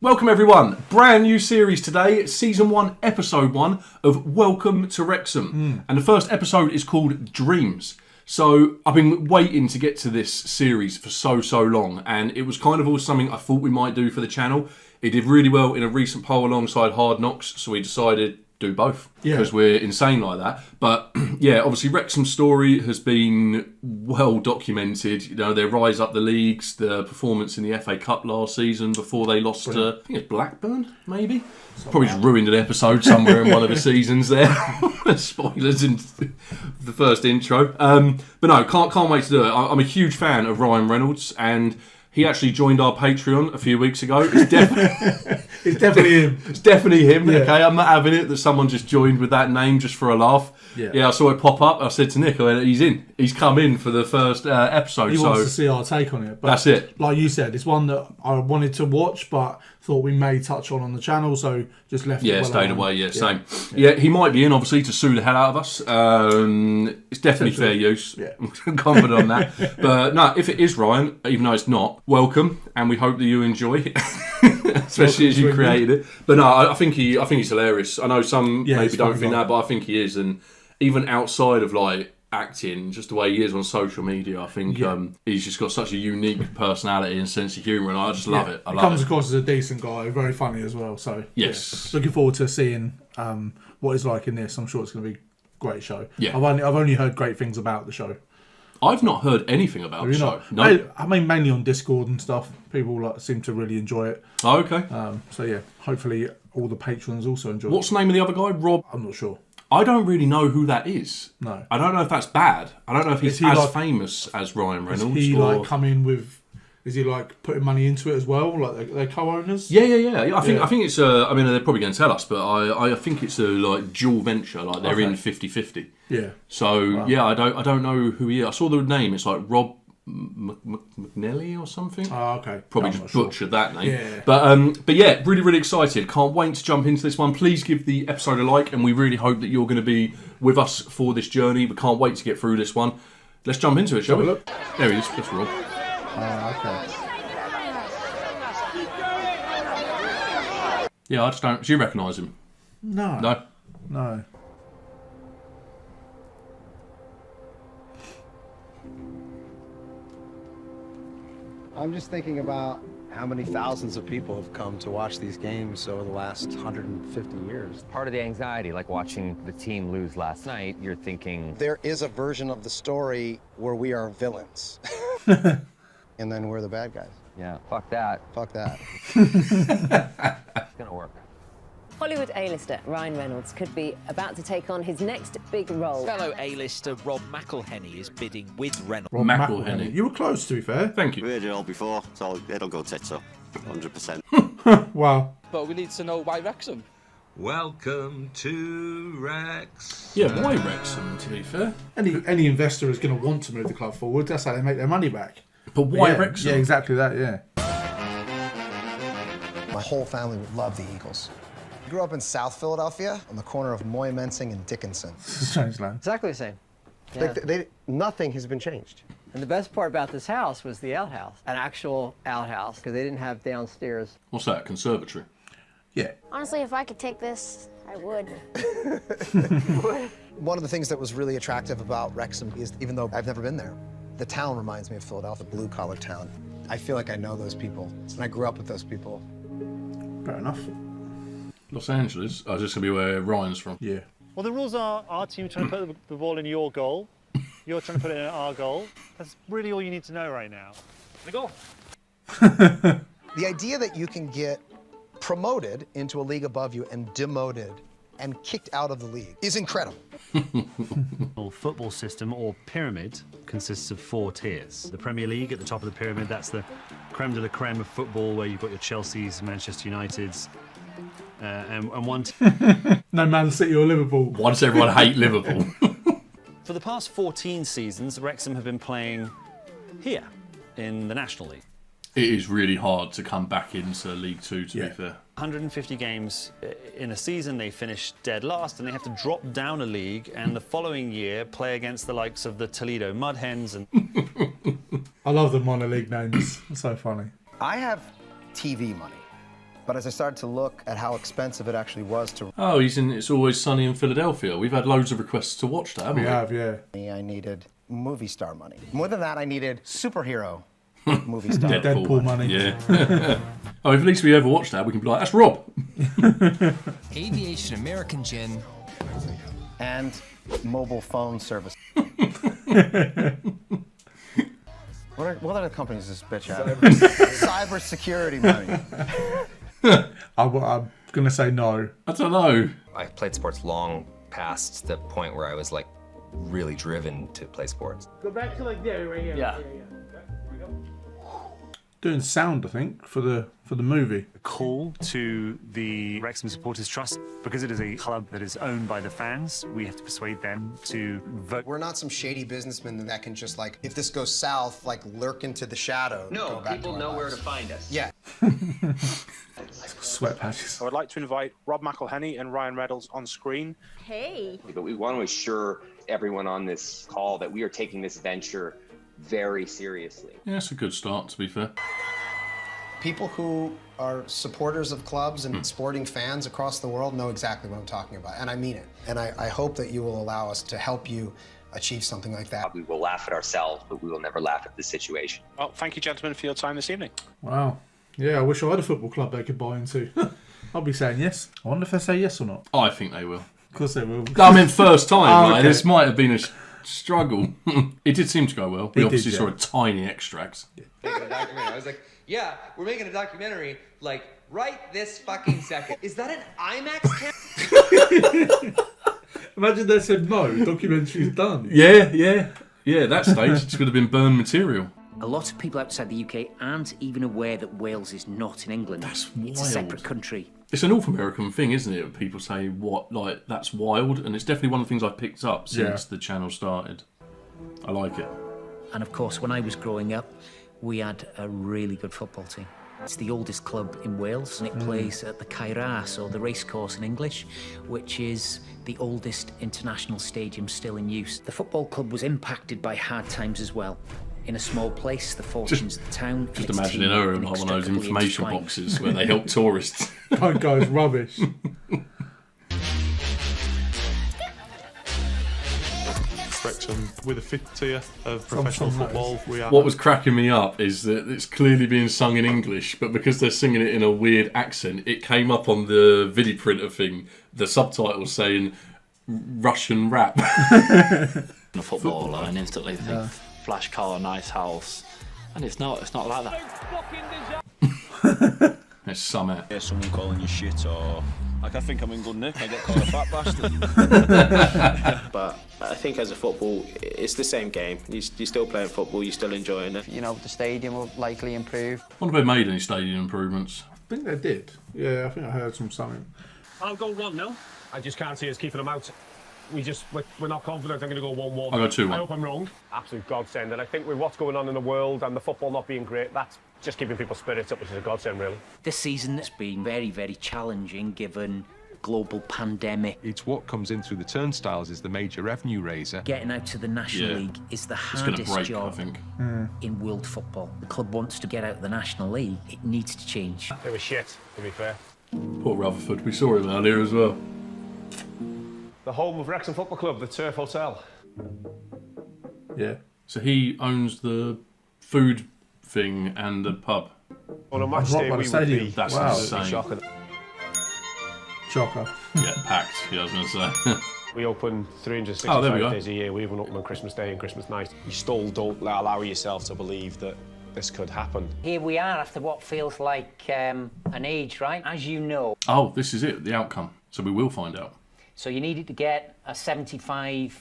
Welcome everyone, brand new series today, season 1, episode 1 of Welcome to Wrexham. And the first episode is called Dreams. So I've been waiting to get to this series for so long, and it was kind of always something I thought we might do for the channel. It did really well in a recent poll alongside Hard Knocks, so we decided do both because we're insane like that. But yeah, obviously Wrexham's story has been well documented. You know, their rise up the leagues, the performance in the FA Cup last season before they lost to, I think it's Blackburn, maybe. Probably just ruined an episode somewhere in one of the seasons there. Spoilers in the first intro. But no, can't wait to do it. I'm a huge fan of Ryan Reynolds, and he actually joined our Patreon a few weeks ago. It's definitely him. It's definitely him. Yeah. Okay, I'm not having it that someone just joined with that name just for a laugh. Yeah, I saw it pop up. I said to Nick, he's in. He's come in for the first episode. He wants to see our take on it. But that's it. Like you said, it's one that I wanted to watch, but thought we may touch on the channel, so just left it. Stayed away. Same. Yeah, he might be in, obviously, to sue the hell out of us. It's definitely fair use. Yeah. I'm confident on that. But no, if it is Ryan, even though it's not, welcome, and we hope that you enjoy, especially as you created it. But no, I think he's hilarious. I know some maybe don't think that, but I think he is, and even outside of like acting, just the way he is on social media, I think he's just got such a unique personality and sense of humour, and I just love it. He comes across as a decent guy, very funny as well. So looking forward to seeing what it's like in this. I'm sure it's going to be a great show. Yeah, I've only heard great things about the show. I've not heard anything about the show. No, I mean mainly on Discord and stuff. People seem to really enjoy it. Oh, okay. So yeah, hopefully all the patrons also enjoy it. What's the name of the other guy? Rob? I'm not sure. I don't really know who that is. No. I don't know if that's bad. I don't know if he's as famous as Ryan Reynolds. Is he come in with... Is he like putting money into it as well? Like they're co-owners? Yeah. I think it's I mean, they're probably going to tell us, but I think it's a like dual venture. Like they're in 50-50. Yeah. So I don't know who he is. I saw the name. It's like Rob McNelly or something. Oh, okay. Probably just butchered that name. Yeah. But yeah, really excited. Can't wait to jump into this one. Please give the episode a like, and we really hope that you're going to be with us for this journey. We can't wait to get through this one. Let's jump into it, shall we? Look. There he is. That's Rob. Okay. Yeah, I just don't. Do you recognise him? No. I'm just thinking about how many thousands of people have come to watch these games over the last 150 years. Part of the anxiety, like watching the team lose last night, you're thinking... There is a version of the story where we are villains. And then we're the bad guys. Yeah, fuck that. Fuck that. It's gonna work. Hollywood A-lister Ryan Reynolds could be about to take on his next big role. Fellow A-lister Rob McElhenney is bidding with Reynolds. Rob McElhenney. You were close, to be fair. Thank you. We heard it all before, so it'll go tits up. 100%. Wow. But we need to know why Wrexham. Welcome to Rex. Yeah, why Wrexham, to be fair? Any investor is going to want to move the club forward. That's how they make their money back. But why Wrexham? Yeah, exactly that, yeah. My whole family would love the Eagles. I grew up in South Philadelphia on the corner of Moymenting and Dickinson. Strange land. Exactly the same. Yeah. Nothing has been changed. And the best part about this house was the outhouse, an actual outhouse, because they didn't have downstairs. What's that, conservatory? Yeah. Honestly, if I could take this, I would. One of the things that was really attractive about Wrexham is, even though I've never been there, the town reminds me of Philadelphia, a blue-collar town. I feel like I know those people, and I grew up with those people. Fair enough. Los Angeles? Oh, just going to be where Ryan's from. Yeah. Well, the rules are our team trying to put the ball in your goal. You're trying to put it in our goal. That's really all you need to know right now. The goal. The idea that you can get promoted into a league above you and demoted and kicked out of the league is incredible. The football system, or pyramid, consists of 4 tiers. The Premier League at the top of the pyramid, that's the creme de la creme of football, where you've got your Chelseas, Manchester Uniteds, and one... No Man City or Liverpool. Why does everyone hate Liverpool? For the past 14 seasons, Wrexham have been playing here, in the National League. It is really hard to come back into League Two, to be fair. 150 games in a season, they finish dead last, and they have to drop down a league, and the following year play against the likes of the Toledo Mudhens. And I love the minor league names. It's so funny. I have TV money. But as I started to look at how expensive it actually was to... Oh, he's in It's Always Sunny in Philadelphia. We've had loads of requests to watch that, haven't we? We have, yeah. I needed movie star money. More than that, I needed superhero movie star. Deadpool money. Yeah. Oh, if at least we ever watch that, we can be like, that's Rob. Aviation American Gin. And mobile phone service. What other companies does this bitch have? Cyber security money. I'm going to say no. I don't know. I played sports long past the point where I was like really driven to play sports. Go back to like there, right here. Yeah. Doing sound, I think, for the movie. A call to the Wrexham Supporters Trust, because it is a club that is owned by the fans. We have to persuade them to vote. We're not some shady businessmen that can just like, if this goes south, like lurk into the shadow. No, people know where to find us. Yeah. Sweat patches. I would like to invite Rob McElhenney and Ryan Reynolds on screen. Hey. But we want to assure everyone on this call that we are taking this venture very seriously. Yeah, it's a good start, to be fair. People who are supporters of clubs and sporting fans across the world know exactly what I'm talking about, and I mean it. And I hope that you will allow us to help you achieve something like that. We will laugh at ourselves, but we will never laugh at the situation. Well, thank you, gentlemen, for your time this evening. Wow. Yeah, I wish I had a football club they could buy into. I'll be saying yes. I wonder if they say yes or not. I think they will. Of course they will. I mean, first time, okay. This might have been a struggle. It did seem to go well. We obviously saw a tiny extract. I was like, yeah, we're making a documentary, like, right this fucking second. Is that an IMAX camera? Imagine they said no, documentary's done. Yeah, at that stage, it would have been burned material. A lot of people outside the UK aren't even aware that Wales is not in England. That's wild. It's a separate country. It's a North American thing, isn't it? People say, that's wild. And it's definitely one of the things I picked up since the channel started. I like it. And of course, when I was growing up, we had a really good football team. It's the oldest club in Wales, and it plays at the Caerhas, or the racecourse in English, which is the oldest international stadium still in use. The football club was impacted by hard times as well. In a small place, the fortunes of the town. Just imagining her in one of those information boxes where they help tourists. That guy's rubbish. Wrexham with a fifth tier of professional football. What was cracking me up is that it's clearly being sung in English, but because they're singing it in a weird accent, it came up on the video printer thing, the subtitles saying Russian rap. A footballer and instantly think flash car, nice house, and it's not like that. There's some out. Yeah, someone calling you shit, or like I think I'm in good nick, I get called a fat bastard. But I think as a football, it's the same game. You're still playing football, you're still enjoying it. You know, the stadium will likely improve. I wonder if they made any stadium improvements. I think they did. Yeah, I think I heard something. I'll go 1-0. I just can't see us keeping them out. We're not confident I'm going to go 1-1. I'll go 2-1. I hope I'm wrong. Absolute godsend. And I think with what's going on in the world and the football not being great, that's just keeping people's spirits up, which is a godsend, really. This season has been very, very challenging given global pandemic. It's what comes in through the turnstiles is the major revenue raiser. Getting out to the National League is the hardest job in world football. The club wants to get out of the National League. It needs to change. It was shit, to be fair. Poor Rutherford. We saw him earlier as well. The home of Wrexham Football Club, the Turf Hotel. Yeah. So he owns the food thing and the pub. On a match day, we would be... That's insane. Shocking. Chocker. Yeah, packed. Yeah, I was going to say. We open 365 days a year. We even open on Christmas Day and Christmas night. You still don't allow yourself to believe that this could happen. Here we are after what feels like an age, right? As you know. Oh, this is it, the outcome. So we will find out. So you needed to get a 75%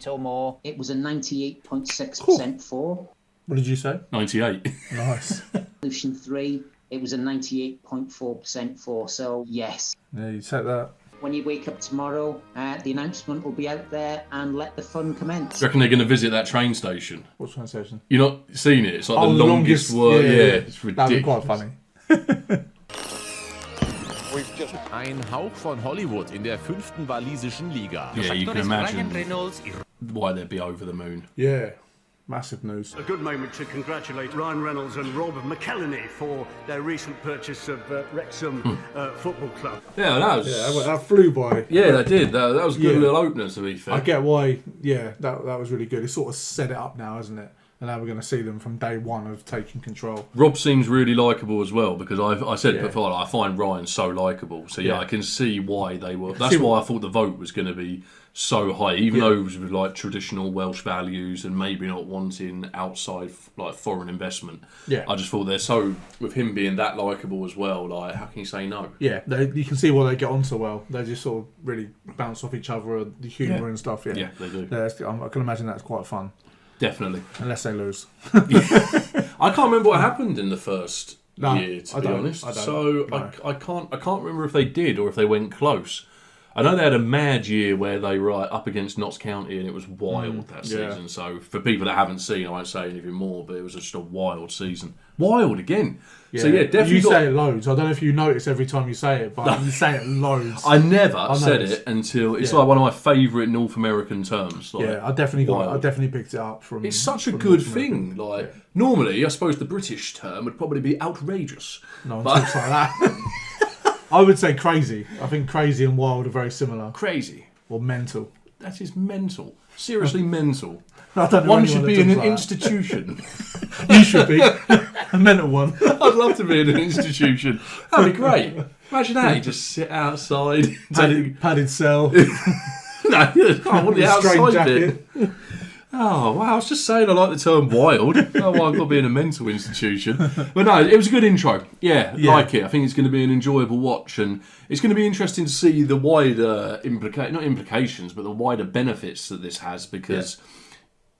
or more. It was a 98.6% for. What did you say? 98. Nice. Solution 3, it was a 98.4% for, so yes. Yeah, you said that. When you wake up tomorrow, the announcement will be out there and let the fun commence. Do you reckon they're going to visit that train station? What train station? You're not seen it? It's like the longest word. Yeah, it's ridiculous. That'd be quite funny. Ein Hauch von Hollywood in der 5. walisischen Liga. Yeah, you can imagine why they'd be over the moon. Yeah. Massive news. A good moment to congratulate Ryan Reynolds and Rob McElhenney for their recent purchase of Wrexham Football Club. Yeah, that flew by. Yeah, that did. That was a good little opener, to be fair. I get why. Yeah, that was really good. It sort of set it up now, hasn't it? And now we're going to see them from day one of taking control. Rob seems really likeable as well, because I said before, I find Ryan so likeable. So I can see why they were. That's why I thought the vote was going to be so high, even though it was with like traditional Welsh values and maybe not wanting outside like foreign investment. Yeah, I just thought they're so, with him being that likeable as well. Like, how can you say no? Yeah, you can see why they get on so well. They just sort of really bounce off each other, the humour and stuff. Yeah, they do. I can imagine that's quite fun. Definitely, unless they lose. I can't remember what happened in the first year, to be honest. I can't remember if they did or if they went close. I know they had a mad year where they were up against Notts County and it was wild that season. So for people that haven't seen, I won't say anything more, but it was just a wild season. Wild again. Yeah. So definitely. You say it loads. I don't know if you notice every time you say it, but you say it loads. I never said it until it's like one of my favourite North American terms. Like, I definitely picked it up from. It's such a good thing. Like normally, I suppose the British term would probably be outrageous. No one talks like that. I would say crazy. I think crazy and wild are very similar. Crazy or mental. That is mental. Seriously mental. I don't know one should be in an institution. You should be a mental one. I'd love to be in an institution. That'd be great. Imagine that. You just sit outside, padded cell. No, I want the outside bit. Oh, wow, I was just saying I like the term wild. Oh, well, I've got to be in a mental institution. But no, it was a good intro. Yeah, like it. I think it's going to be an enjoyable watch, and it's going to be interesting to see the wider, not implications, but the wider benefits that this has, because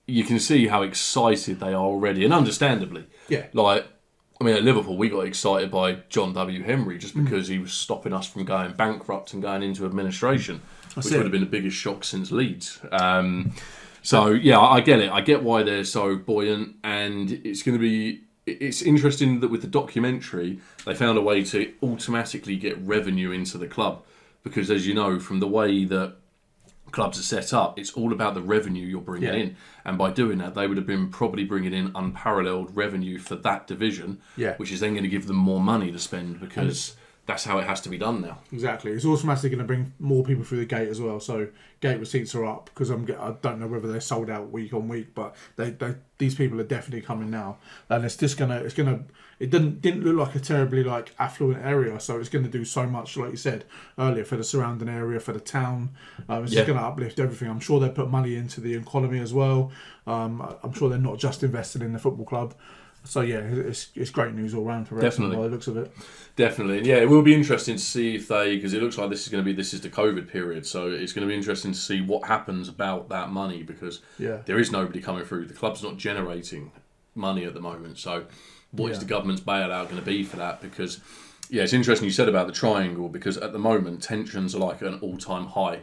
you can see how excited they are already, and understandably. Yeah. Like, I mean, at Liverpool, we got excited by John W. Henry just because he was stopping us from going bankrupt and going into administration, which would have been the biggest shock since Leeds. So, I get it. I get why they're so buoyant, and it's going to be... It's interesting that with the documentary, they found a way to automatically get revenue into the club, because, as you know, from the way that clubs are set up, it's all about the revenue you're bringing in. And by doing that, they would have been probably bringing in unparalleled revenue for that division, which is then going to give them more money to spend, because... That's how it has to be done now. Exactly. It's automatically going to bring more people through the gate as well. So gate receipts are up, because I don't know whether they're sold out week on week, but these people are definitely coming now, and it's gonna. It didn't look like a terribly affluent area, so it's going to do so much, like you said earlier, for the surrounding area, for the town. It's just going to uplift everything. I'm sure they put money into the economy as well. I'm sure they're not just invested in the football club. So it's great news all round for Wrexham by the looks of it. Definitely, yeah. It will be interesting to see if because it looks like this is the COVID period, so it's going to be interesting to see what happens about that money, because there is nobody coming through. The club's not generating money at the moment, so what is the government's bailout going to be for that? Because it's interesting you said about the triangle, because at the moment tensions are like an all-time high,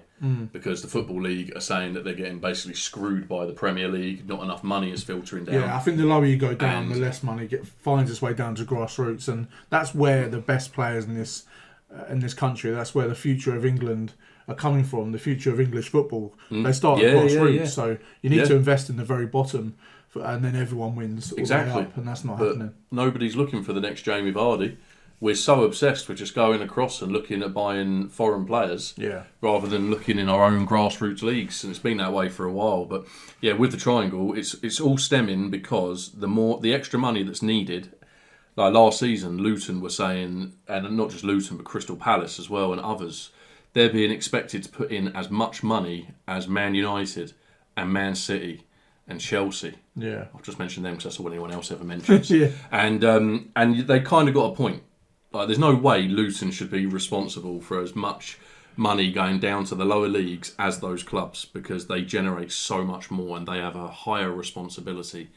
because the Football League are saying that they're getting basically screwed by the Premier League. Not enough money is filtering down. Yeah, I think the lower you go down, the less money finds its way down to grassroots, and that's where the best players in this country, that's where the future of England are coming from, the future of English football. They start at grassroots, so you need to invest in the very bottom, and then everyone wins all the way up, and that's not happening. Nobody's looking for the next Jamie Vardy. We're so obsessed with just going across and looking at buying foreign players rather than looking in our own grassroots leagues, and it's been that way for a while. But with the triangle, it's all stemming because the extra money that's needed. Like last season, Luton were saying, and not just Luton but Crystal Palace as well and others, they're being expected to put in as much money as Man United and Man City and Chelsea. Yeah, I've just mentioned them because that's all anyone else ever mentions. And they kind of got a point. Like, there's no way Luton should be responsible for as much money going down to the lower leagues as those clubs, because they generate so much more and they have a higher responsibility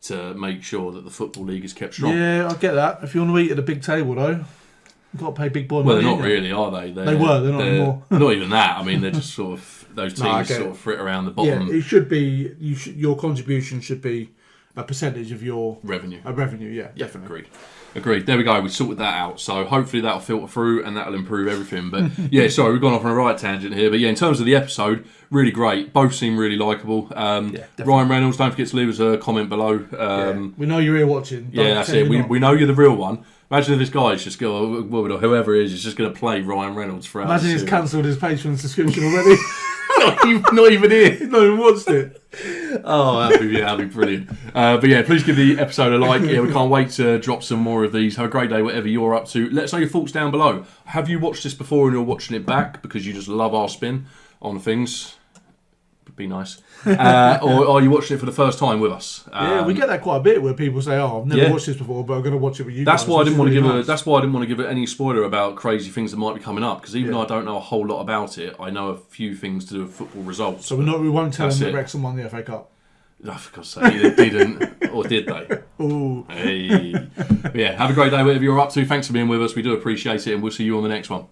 to make sure that the Football League is kept strong. Yeah, I get that. If you want to eat at a big table, though, you've got to pay big boy money. Well, they're not really, are they? They're not anymore. Not even that. I mean, they're just sort of... Those teams sort of frit around the bottom. Yeah, it should be... Your contribution should be a percentage of your revenue. Yeah, definitely. Agreed. There we go. We sorted that out. So hopefully that'll filter through and that'll improve everything. But yeah, sorry, we've gone off on a right tangent here. But yeah, in terms of the episode, really great. Both seem really likeable. Ryan Reynolds, don't forget to leave us a comment below. We know you're here watching. Yeah, that's it. We know you're the real one. Imagine if this guy's just going, or whoever it is just going to play Ryan Reynolds for us. Imagine he's cancelled his Patreon subscription already. not even here. He's not even watched it. Oh, that'd be brilliant. But yeah, please give the episode a like. Yeah, we can't wait to drop some more of these. Have a great day, whatever you're up to. Let us know your thoughts down below. Have you watched this before and you're watching it back because you just love our spin on things? Would be nice. Or are you watching it for the first time with us? Yeah, we get that quite a bit where people say, "Oh, I've never watched this before, but I'm going to watch it with you." That's guys, why I didn't want to give nice. That's why I didn't want to give it any spoiler about crazy things that might be coming up. Because even though I don't know a whole lot about it, I know a few things to do with football results. So we won't tell them that Wrexham won the FA Cup. Oh, for God's sake, they didn't, or did they? Ooh. Hey. Yeah, have a great day, whatever you're up to. Thanks for being with us. We do appreciate it, and we'll see you on the next one.